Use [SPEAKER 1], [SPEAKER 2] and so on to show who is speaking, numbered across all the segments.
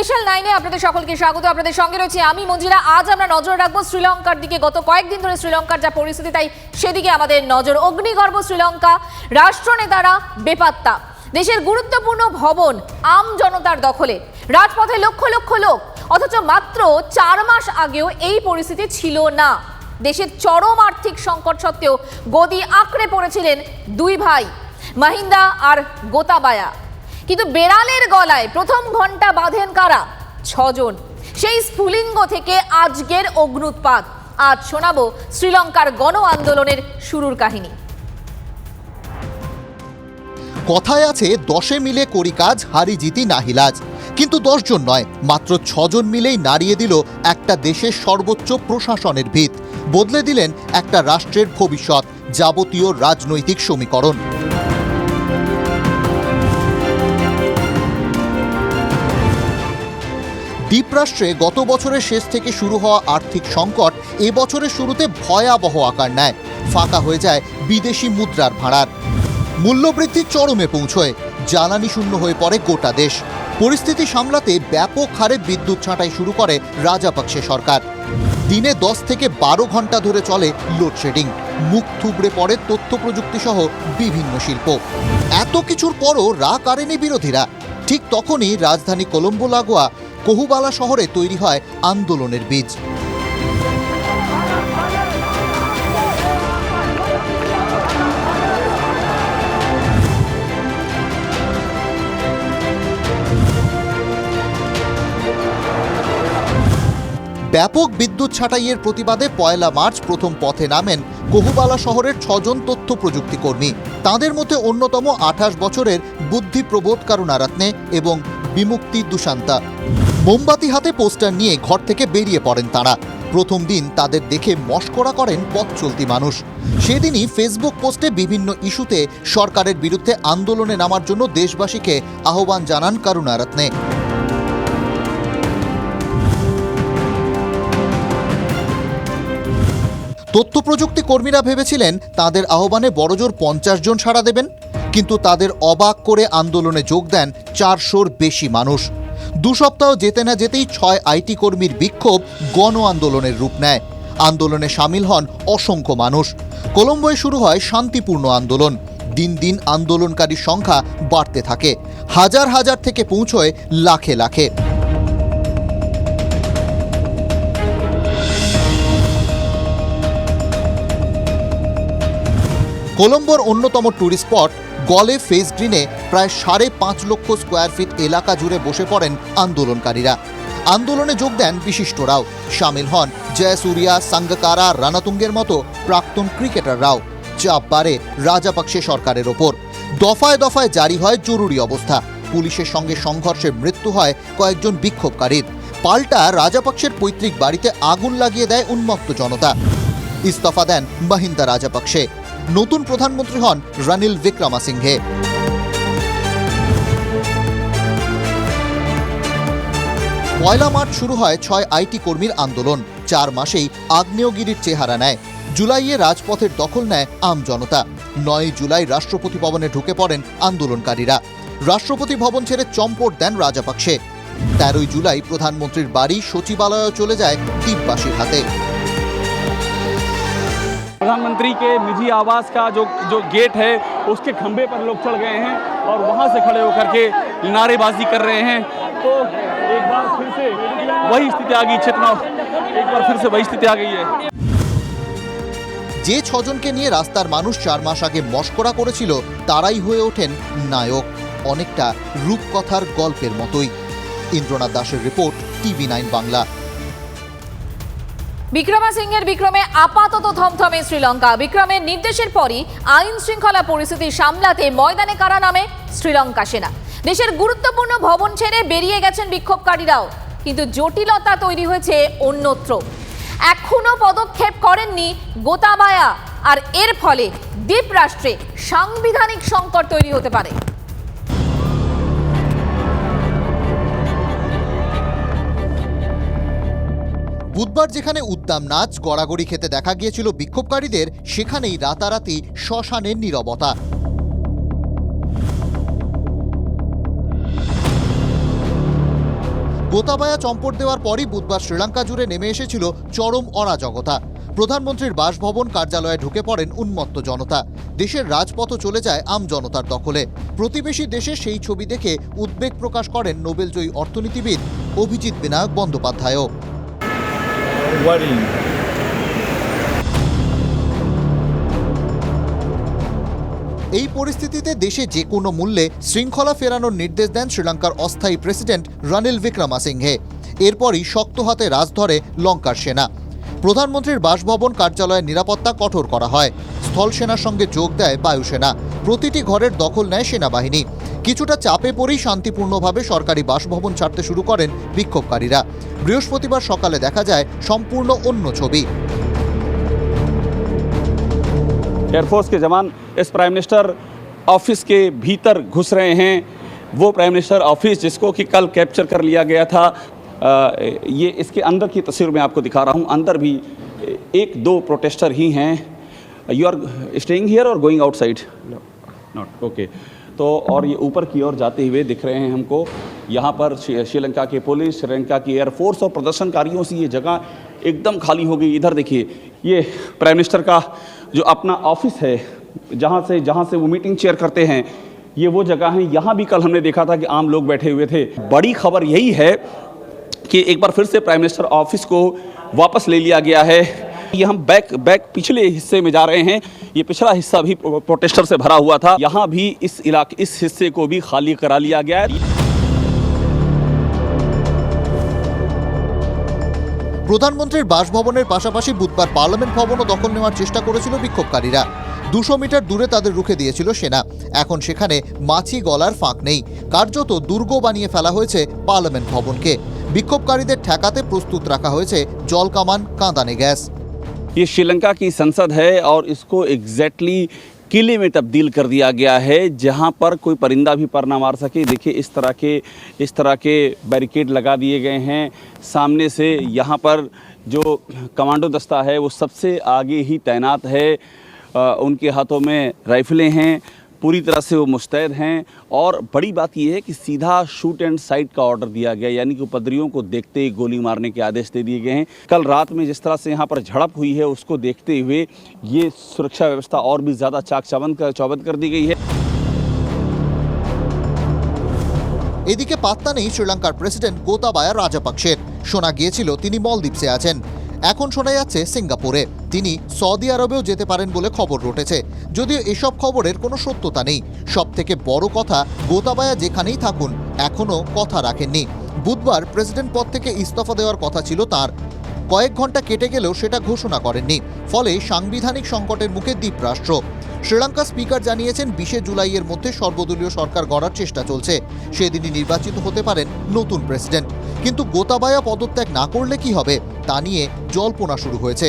[SPEAKER 1] Special 9-এ আপনাদের সকলকে স্বাগত। আপনাদের সঙ্গে রয়েছে আমি মঞ্জিরা। আজ আমরা নজর রাখবো শ্রীলঙ্কার দিকে। গত কয়েকদিন ধরে শ্রীলঙ্কার যা পরিস্থিতি, তাই সেদিকে আমাদের নজর। অগ্নিগর্ভ শ্রীলঙ্কা, রাষ্ট্রনেতারা বেপাত্তা, দেশের গুরুত্বপূর্ণ ভবন আম জনতার দখলে, রাজপথে লক্ষ লক্ষ লোক। অথচ মাত্র 4 মাস আগেও এই পরিস্থিতি ছিল না। দেশের চরম আর্থিক সংকট সত্ত্বেও গদি আঁকড়ে পড়েছিলেন দুই ভাই, মাহিন্দা আর গোতাবায়া। কিন্তু বেড়ালের গলায় প্রথম ঘন্টা বাঁধেন কারা? 6 জন। সেই স্ফুলিঙ্গ থেকে আজকের অগ্নুৎপাত। আজ শোনাবো শ্রীলঙ্কার গণ আন্দোলনের শুরুর কাহিনী।
[SPEAKER 2] কথায় আছে 10 মিলে করি কাজ, হারি জিতি নাহিলাজ। কিন্তু 10 জন নয়, মাত্র 6 জন মিলেই নাড়িয়ে দিল একটা দেশের সর্বোচ্চ প্রশাসনের ভিত, বদলে দিলেন একটা রাষ্ট্রের ভবিষ্যৎ, যাবতীয় রাজনৈতিক সমীকরণ। দ্বীপরাষ্ট্রে গত বছরের শেষ থেকে শুরু হওয়া আর্থিক সংকট এবছরের শুরুতে ভয়াবহ আকার নেয়। ফাঁকা হয়ে যায় বিদেশি মুদ্রার ভাড়ার, মূল্যবৃদ্ধি চরমে পৌঁছয়, জ্বালানি শূন্য হয়ে পড়ে গোটা দেশ। পরিস্থিতি সামলাতে ব্যাপক হারে বিদ্যুৎ ছাঁটাই শুরু করে রাজাপাকসে সরকার। দিনে 10 থেকে 12 ঘন্টা ধরে চলে লোডশেডিং। মুখ থুবড়ে পড়ে তথ্য প্রযুক্তি সহ বিভিন্ন শিল্প। এত কিছুর পরও রাগ কারেনি বিরোধীরা। ঠিক তখনই রাজধানী কলম্বো লাগোয়া কহুবালা শহরে তৈরি হয় আন্দোলনের বীজ। ব্যাপক বিদ্যুৎ ছাঁটাইয়ের প্রতিবাদে 1 মার্চ প্রথম পথে নামেন কহুবালা শহরের 6 জন তথ্য প্রযুক্তি কর্মী। তাদের মধ্যে অন্যতম 28 বছরের বুদ্ধিপ্রবোধ কারুনারত্নে এবং বিমুক্তি দুশান্তা। মোমবাতি হাতে পোস্টার নিয়ে ঘর থেকে বেরিয়ে পড়েন তারা। প্রথম দিন তাদের দেখে মশকরা করেন পথ চলতি মানুষ। সেদিনই ফেসবুক পোস্টে বিভিন্ন ইস্যুতে সরকারের বিরুদ্ধে আন্দোলনে নামার জন্য দেশবাসীকে আহ্বান জানান কারুনারত্নে। তথ্য প্রযুক্তি কর্মীরা ভেবেছিলেন তাদের আহ্বানে বড়জোর 50 জন সাড়া দেবেন, কিন্তু তাদের অবাক করে আন্দোলনে যোগ দেন 400-র বেশি মানুষ। 2 সপ্তাহ যেতে না যেতেই 6 আইটি কর্মীর বিক্ষোভ গণ আন্দোলনের রূপ নেয়। আন্দোলনে সামিল হন অসংখ্য মানুষ। কলম্বোয় শুরু হয় শান্তিপূর্ণ আন্দোলন। দিন দিন আন্দোলনকারীর সংখ্যা বাড়তে থাকে, হাজার হাজার থেকে পৌঁছয় লাখে লাখে। কলম্বোর অন্যতম ট্যুরিস্ট স্পট গলে ফেস গ্রিনে প্রায় 5.5 লক্ষ স্কোয়ার ফিট এলাকা জুড়ে বসে পড়েন আন্দোলনকারীরা। আন্দোলনে যোগ দেন বিশিষ্টরাও। সামিল হন জয়সূর্যা, সাঙ্গাকারা, রানাতুঙ্গের মতো প্রাক্তন ক্রিকেটাররাও। চাপ বাড়ে রাজাপাকসে সরকারের ওপর। দফায় দফায় জারি হয় জরুরি অবস্থা। পুলিশের সঙ্গে সংঘর্ষে মৃত্যু হয় কয়েকজন বিক্ষোভকারীর। পাল্টা রাজাপাকসের পৈতৃক বাড়িতে আগুন লাগিয়ে দেয় উন্মত্ত জনতা। ইস্তফা দেন মাহিন্দা রাজাপাকসে। নতুন প্রধানমন্ত্রী হন রানিল বিক্রমাসিংঘে। 1 মার্চ শুরু হয় 6 আইটি কর্মীর আন্দোলন। 4 মাসেই আগ্নেয়গিরির চেহারা নেয়। জুলাইয়ে রাজপথের দখল নেয় আম জনতা। 9 জুলাই রাষ্ট্রপতি ভবনে ঢুকে পড়েন আন্দোলনকারীরা। রাষ্ট্রপতি ভবন ছেড়ে চম্পট দেন রাজাপাকসে। 13 জুলাই প্রধানমন্ত্রীর বাড়ি সচিবালয়ে চলে যায় দ্বীপবাসীর হাতে।
[SPEAKER 3] प्रधानमंत्री के निजी आवास का जो गेट है उसके खंभे पर लोग चढ़ गए हैं और वहां से खड़े होकर के नारेबाजी कर रहे हैं। तो एक बार फिर से वही स्थिति आ गई, चेतना एक बार फिर से वही स्थिति आ गई है।
[SPEAKER 2] যে 6 জনকে নিয়ে রাস্তার মানুষ 4 মাস আগে মশকরা করেছিল, তারাই হয়ে ওঠেন নায়ক। অনেকটা রূপকথার গল্পের মতোই। ইন্দ্রনাথ দাসের রিপোর্ট, TV9 বাংলা।
[SPEAKER 1] বিক্রমাসিংহের বিক্রমে আপাতত থমথমে শ্রীলঙ্কা। বিক্রমের নির্দেশের পরই আইন শৃঙ্খলা পরিস্থিতি সামলাতে ময়দানে কারা নামে? শ্রীলঙ্কা সেনা। দেশের গুরুত্বপূর্ণ ভবন ছেড়ে বেরিয়ে গেছেন বিক্ষোভকারীরাও। কিন্তু জটিলতা তৈরি হয়েছে অন্যত্র। এখনো পদক্ষেপ করেননি গোতাবায়া, আর এর ফলে দ্বীপরাষ্ট্রে সাংবিধানিক সংকট তৈরি হতে পারে।
[SPEAKER 2] বুধবার যেখানে উদ্দাম নাচ, গড়াগড়ি খেতে দেখা গিয়েছিল বিক্ষোভকারীদের, সেখানেই রাতারাতি শ্মশানের নীরবতা। গোতাবায়া চম্পট দেওয়ার পরই বুধবার শ্রীলঙ্কা জুড়ে নেমে এসেছিল চরম অরাজকতা। প্রধানমন্ত্রীর বাসভবন কার্যালয়ে ঢুকে পড়েন উন্মত্ত জনতা। দেশের রাজপথও চলে যায় আম জনতার দখলে। প্রতিবেশী দেশে সেই ছবি দেখে উদ্বেগ প্রকাশ করেন নোবেলজয়ী অর্থনীতিবিদ অভিজিৎ বিনায়ক বন্দ্যোপাধ্যায়ও। এই পরিস্থিতিতে দেশে যে কোনো মূল্যে শৃঙ্খলা ফেরানোর নির্দেশ দেন শ্রীলঙ্কার অস্থায়ী প্রেসিডেন্ট রনিল বিক্রমাসিংহে। এরপরই শক্ত হাতে রাজ ধরে লঙ্কার সেনা। প্রধানমন্ত্রীর বাসভবন কার্যালয়ের নিরাপত্তা কঠোর করা হয়। স্থল সেনার সঙ্গে যোগ দেয় বায়ুসেনা। প্রতিটি ঘরের দখল নেয় সেনাবাহিনী। কিছুটা চাপে পড়েই শান্তিপূর্ণভাবে সরকারি বাসভবন ছাড়তে শুরু করেন বিক্ষোভকারীরা। বৃহস্পতিবার সকালে দেখা যায় সম্পূর্ণ অন্য ছবি।
[SPEAKER 3] एयरफोर्स के जवान इस प्राइम मिनिस्टर ऑफिस के भीतर घुस रहे हैं। वो प्राइम मिनिस्टर ऑफिस जिसको कि कल कैप्चर कर लिया गया था, ये इसके अंदर की तस्वीर मैं आपको दिखा रहा हूँ। अंदर भी एक दो प्रोटेस्टर ही हैं। यू आर स्टेइंग हियर और गोइंग आउटसाइड? Not okay. तो और ये ऊपर की ओर जाते हुए दिख रहे हैं हमको। यहाँ पर श्रीलंका के पुलिस, श्रीलंका की एयरफोर्स और प्रदर्शनकारियों से ये जगह एकदम खाली हो गई। इधर देखिए, ये प्राइम मिनिस्टर का जो अपना ऑफिस है, जहाँ से वो मीटिंग चेयर करते हैं, ये वो जगह है। यहाँ भी कल हमने देखा था कि आम लोग बैठे हुए थे। बड़ी खबर यही है कि एक बार फिर से प्राइम मिनिस्टर ऑफिस को वापस ले लिया गया है। ये हम बैक पिछले हिस्से में जा रहे हैं। ये पिछला हिस्सा भी प्रोटेस्टर से भरा हुआ था। यहाँ भी इस हिस्से को भी खाली करा लिया गया है।
[SPEAKER 2] প্রধানমন্ত্রীর বাসভবনের পাশাপাশি বুধবার পার্লামেন্ট ভবনও দখল নেওয়ার চেষ্টা করেছিল বিক্ষোভকারীরা। 200 মিটার দূরে তাদের রুখে দিয়েছিল সেনা। এখন সেখানে মাছি গলার ফাঁক নেই। কার্যত দুর্গ বানিয়ে ফেলা হয়েছে পার্লামেন্ট ভবনকে। বিক্ষোভকারীদের ঠেকাতে প্রস্তুত রাখা হয়েছে জলকামান, কাঁদানে গ্যাস।
[SPEAKER 3] ये श्रीलंका की संसद है और इसको एग्जैक्टली किले में तब्दील कर दिया गया है, जहां पर कोई परिंदा भी पर ना मार सके। देखिए, इस तरह के बैरिकेड लगा दिए गए हैं। सामने से यहाँ पर जो कमांडो दस्ता है वो सबसे आगे ही तैनात है। उनके हाथों में राइफलें हैं। पूरी तरह से वो मुस्तैद हैं। और बड़ी बात यह है कि सीधा शूट एंड साइट का ऑर्डर दिया गया, यानी कि उपद्रवियों को देखते ही गोली मारने के आदेश दे दिए गए हैं। कल रात में जिस तरह से यहाँ पर झड़प हुई है, उसको देखते हुए ये सुरक्षा व्यवस्था और भी ज़्यादा चाक चौबंद कर दी गई है।
[SPEAKER 2] এদিকে পাত্তা নেই শ্রীলঙ্কার প্রেসিডেন্ট গোতাবায়া রাজাপাকসের। শোনা গিয়েছিল তিনি মলদ্বীপসে আছেন। এখন শোনা যাচ্ছে সিঙ্গাপুরে। তিনি সৌদি আরবেও যেতে পারেন বলে খবর রটেছে। যদিও এসব খবরের কোনো সত্যতা নেই। সবথেকে বড় কথা, গোতাবায়া যেখানেই থাকুন এখনও কথা রাখেননি। বুধবার প্রেসিডেন্ট পদ থেকে ইস্তফা দেওয়ার কথা ছিল তার। কয়েক ঘন্টা কেটে গেলেও সেটা ঘোষণা করেননি। ফলে সাংবিধানিক সংকটের মুখে দ্বীপরাষ্ট্র। শ্রীলঙ্কা স্পিকার জানিয়েছেন 20 জুলাইয়ের মধ্যে সর্বদলীয় সরকার গড়ার চেষ্টা চলছে। সেদিনই নির্বাচিত হতে পারেন নতুন প্রেসিডেন্ট। কিন্তু গোতাবায়া পদত্যাগ না করলে কি হবে তা নিয়ে জল্পনা শুরু হয়েছে।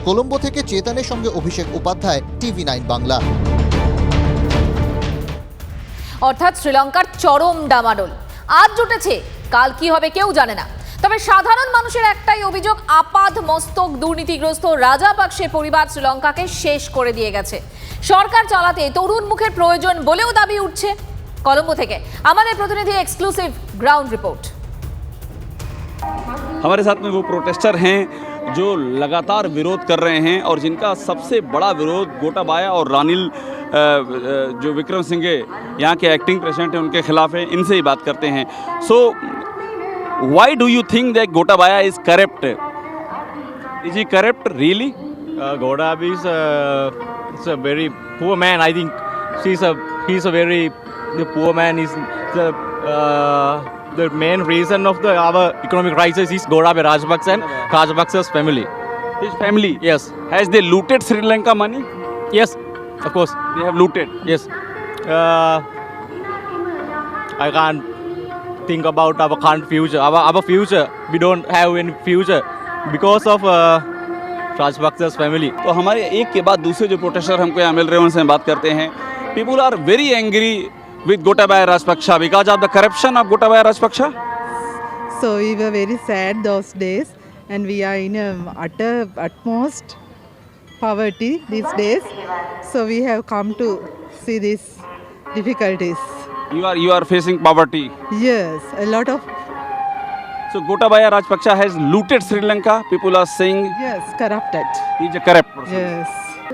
[SPEAKER 2] কলম্বো থেকে চেতনের সঙ্গে অভিষেক উপাধ্যায়, TV9 বাংলা।
[SPEAKER 1] অর্থাৎ শ্রীলঙ্কার চরম ডামাডোল আজ জুটেছে, কাল কি হবে কেউ জানে না। তবে সাধারণ মানুষের একটাই অভিযোগ, আপাদ মস্তক দুর্নীতিগ্রস্ত রাজাপাকসে পরিবার শ্রীলঙ্কাকে শেষ করে দিয়ে গেছে। সরকার চালাতে তরুণ মুখের প্রয়োজন বলেও দাবি উঠছে। কলম্বো থেকে আমাদের প্রতিনিধি এক্সক্লুসিভ গ্রাউন্ড রিপোর্ট।
[SPEAKER 3] हमारे साथ में वो प्रोटेस्टर हैं जो लगातार विरोध कर रहे हैं और जिनका सबसे बड़ा विरोध गोटाबाया और रानिल जो विक्रमसिंघे यहाँ के एक्टिंग प्रेसिडेंट हैं उनके खिलाफ है। इनसे ही बात करते हैं। So why do you think that Gotabaya is corrupt? Is he corrupt really?
[SPEAKER 4] Gotabaya is a very poor man. I think he's a very poor man. Is the main reason of our economic crisis is Gotabaya Rajapaksa and Rajapaksa's family.
[SPEAKER 3] His family?
[SPEAKER 4] Yes.
[SPEAKER 3] Has they looted Sri Lanka money?
[SPEAKER 4] Yes, of course.
[SPEAKER 3] They have looted?
[SPEAKER 4] Yes. I can't think about our current future. Our future, we don't have any future because of Rajapaksa's family.
[SPEAKER 3] तो हमारे एक के बाद दूसरे जो protester हमको यहाँ मिल रहे हैं उनसे हम बात करते हैं। People are very angry with Gotabaya Rajapaksa because of the corruption of Gotabaya Rajapaksa.
[SPEAKER 5] So we were very sad those days, and we are in utmost poverty these days. So we have come to see these difficulties.
[SPEAKER 3] You are facing poverty.
[SPEAKER 5] Yes, a lot of.
[SPEAKER 3] So So Gotabaya Rajapaksa has looted Sri Lanka. People are saying
[SPEAKER 5] Yes, corrupted.
[SPEAKER 3] he's a corrupt person.
[SPEAKER 5] Yes.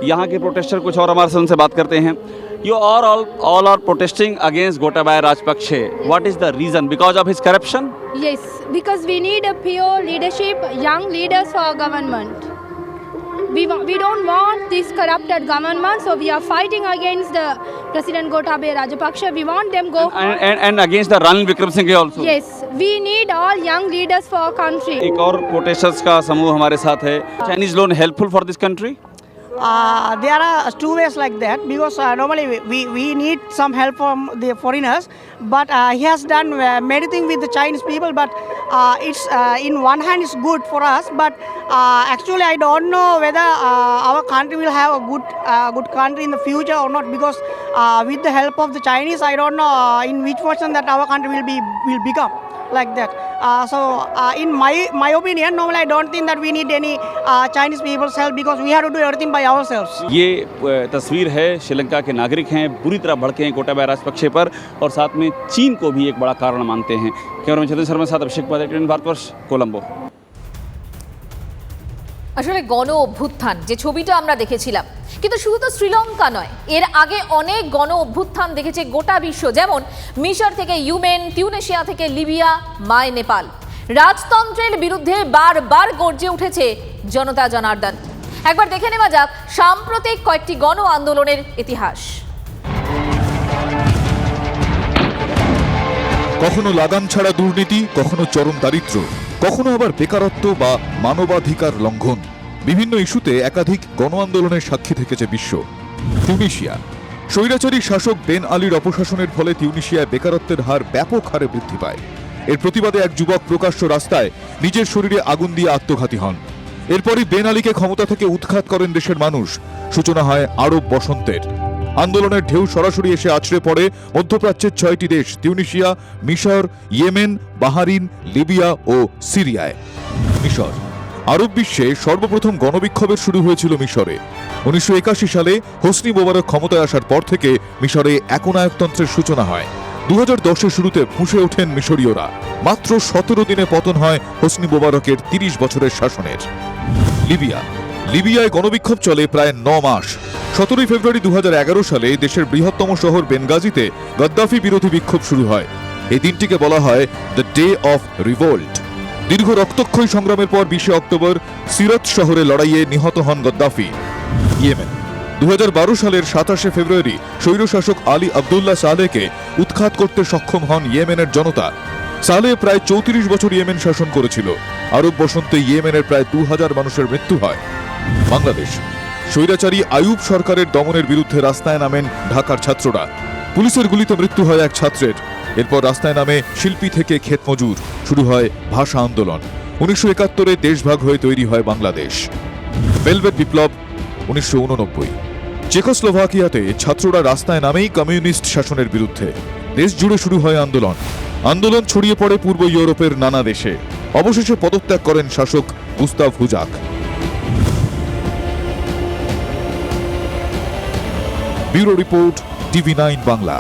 [SPEAKER 3] यहाँ के protester कुछ और हमारे से उनसे बात करते हैं. You all are protesting against Gotabaya Rajapaksa. What is the reason? Because of his corruption?
[SPEAKER 6] Yes, because we need a pure leadership, young leaders for our government. We don't want this corrupted government, so we are fighting against the President Gotabaya Rajapaksa. We want them go.
[SPEAKER 3] And against the Ranil Wickremesinghe also.
[SPEAKER 6] Yes, we need all young leaders for our country.
[SPEAKER 3] एक और protesters का समूह हमारे साथ है. Chinese loan helpful for this country?
[SPEAKER 7] There are two ways like that, because normally we need some help from the foreigners, but he has done many things with the Chinese people, but it's in one hand it's good for us, but actually I don't know whether our country will have a good country in the future or not, because with the help of the Chinese I don't know in which version that our country will become like that. So in my opinion, normally I don't think that we need any Chinese people's help, because we have to do everything by ourselves.
[SPEAKER 3] ये तस्वीर है श्रीलंका के नागरिक हैं, बुरी तरह भड़के हैं गोटाबाया राजपक्षे पर, और साथ में चीन को भी एक बड़ा कारण मानते हैं. कैमरामैन चेतन शर्मा साथ अभिषेक पाल, भारतवर्ष, कोलंबो.
[SPEAKER 1] আসলে গণ অভ্যুত্থান যে ছবিটা আমরা দেখেছিলাম, কিন্তু শুধু তো শ্রীলঙ্কা নয়, এর আগে অনেক গণ অভ্যুত্থান দেখেছে গোটা বিশ্ব। যেমন মিশর থেকে ইয়েমেন, তিউনেশিয়া থেকে লিবিয়া, মায় নেপাল। রাজতন্ত্রের বিরুদ্ধে বারবার গর্জে উঠেছে জনতা জনার্দন। একবার দেখে নেওয়া যাক সাম্প্রতিক কয়েকটি গণ আন্দোলনের ইতিহাস।
[SPEAKER 8] কখনো লাগাম ছাড়া দুর্নীতি, কখনো চরম দারিদ্র্য, কখনো আবার বেকারত্ব বা মানবাধিকার লঙ্ঘন। বিভিন্ন ইস্যুতে একাধিক গণ আন্দোলনের সাক্ষী থেকেছে বিশ্ব। তিউনিশিয়া, স্বৈরাচারী শাসক বেন আলীর অপশাসনের ফলে তিউনিশিয়ায় বেকারত্বের হার ব্যাপক হারে বৃদ্ধি পায়। এর প্রতিবাদে এক যুবক প্রকাশ্য রাস্তায় নিজের শরীরে আগুন দিয়ে আত্মঘাতী হন। এরপরই বেন আলীকে ক্ষমতা থেকে উৎখাত করেন দেশের মানুষ। সূচনা হয় আরব বসন্তের। আন্দোলনের ঢেউ সরাসরি এসে আছড়ে পড়ে মধ্যপ্রাচ্যের 6টি দেশ, তিউনিশিয়া, মিশর, ইয়েমেন, বাহারিন, লিবিয়া ও সিরিয়ায়। মিশর, আরব বিশ্বে সর্বপ্রথম গণবিক্ষোভের শুরু হয়েছিল মিশরে। 1981 সালে হোসনি মোবারক ক্ষমতায় আসার পর থেকে মিশরে একনায়কতন্ত্রের সূচনা হয়। 2010-এর শুরুতে ফুঁসে ওঠেন মিশরীয়রা। মাত্র 17 দিনে পতন হয় হোসনি মোবারকের 30 বছরের শাসনের। লিবিয়ায় গণবিক্ষোভ চলে প্রায় 9 মাস। 17 ফেব্রুয়ারি 2011 সালে দেশের বৃহত্তম শহর বেনগাজিতে গদ্দাফি বিরোধী বিক্ষোভ শুরু হয়। এই দিনটিকে বলা হয় দ্য ডে অফ রিভোল্ট। দীর্ঘ রক্তক্ষয়ী সংগ্রামের পর 20 অক্টোবর সিরত শহরে লড়াইয়ে নিহত হন গদ্দাফি। ইয়েমেন, 2012 সালের 27 ফেব্রুয়ারি স্বৈরশাসক আলী আবদুল্লাহ সালেহকে উৎখাত করতে সক্ষম হন ইয়েমেনের জনতা। সালেহ প্রায় 34 বছর ইয়েমেন শাসন করেছিল। আরব বসন্তে ইয়েমেনের প্রায় 2000 মানুষের মৃত্যু হয়। বাংলাদেশ, স্বৈরাচারী আইয়ুব সরকারের দমনের বিরুদ্ধে রাস্তায় নামেন ঢাকার ছাত্ররা। পুলিশের গুলিতে মৃত্যু হয় এক ছাত্রের। এরপর রাস্তায় নামে শিল্পী থেকে ক্ষেতমজুর। শুরু হয় ভাষা আন্দোলন। 1971-এ দেশভাগ হয়ে তৈরি হয় বাংলাদেশ। ভেলভেট বিপ্লব 1989। চেকোস্লোভাকিয়াতে ছাত্ররা রাস্তায় নামেই কমিউনিস্ট শাসনের বিরুদ্ধে। দেশ জুড়ে শুরু হয় আন্দোলন ছড়িয়ে পড়ে পূর্ব ইউরোপের নানা দেশে। অবশেষে পদত্যাগ করেন শাসক Gustav Husak. Bureau report, TV9 Bangla.